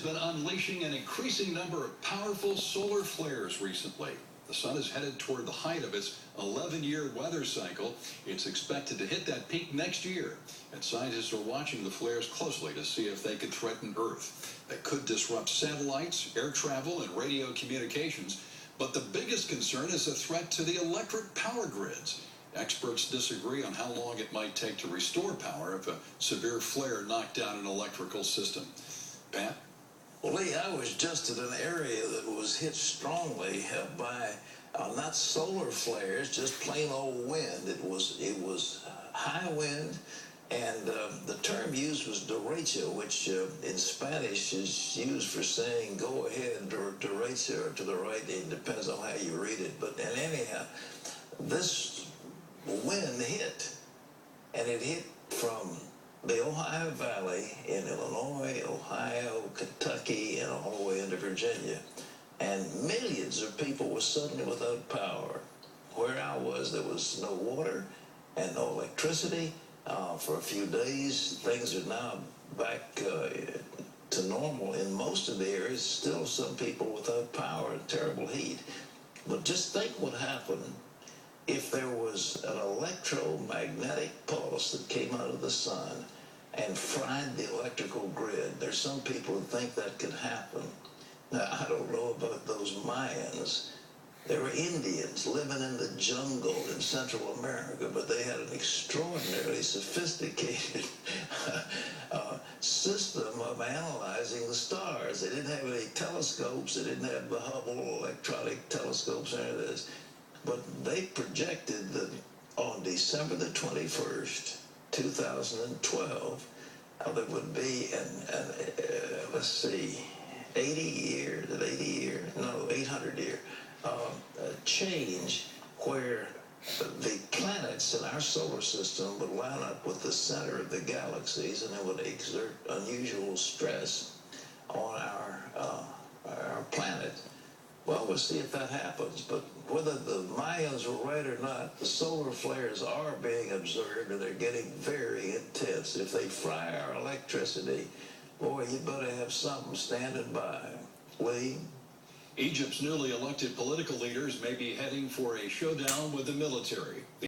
been unleashing an increasing number of powerful solar flares recently. The sun is headed toward the height of its 11-year weather cycle. It's expected to hit that peak next year, and scientists are watching the flares closely to see if they could threaten Earth. They could disrupt satellites, air travel, and radio communications, but the biggest concern is a threat to the electric power grids. Experts disagree on how long it might take to restore power if a severe flare knocked down an electrical system. Pat? Well, Lee, I was just in an area that was hit strongly by not solar flares, just plain old wind. It was high wind, and the term used was Doratio, which in Spanish is used for saying go ahead, or Doratio, or to the right. It depends on how you read it. But anyhow, this wind hit, and it hit from the Ohio Valley in Illinois, Ohio, Kentucky, and all the way into Virginia. And millions of people were suddenly without power. Where I was, there was no water and no electricity for a few days. Things are now back to normal in most of the areas. Still some people without power and terrible heat. But just think what happened if there was an electromagnetic pulse that came out of the sun and fried the electrical grid. There's some people who think that could happen. Now, I don't know about those Mayans. They were Indians living in the jungle in Central America, but they had an extraordinarily sophisticated system of analyzing the stars. They didn't have any telescopes. They didn't have the Hubble electronic telescopes or any of this. But they projected that on December the 21st, 2012, there would be let's see, 800-year change where the planets in our solar system would line up with the center of the galaxies, and it would exert unusual stress on our planet. Well, we'll see if that happens, but whether the Mayans were right or not, the solar flares are being observed, and they're getting very intense. If they fry our electricity, boy, you better have something standing by. Lee? Egypt's newly elected political leaders may be heading for a showdown with the military.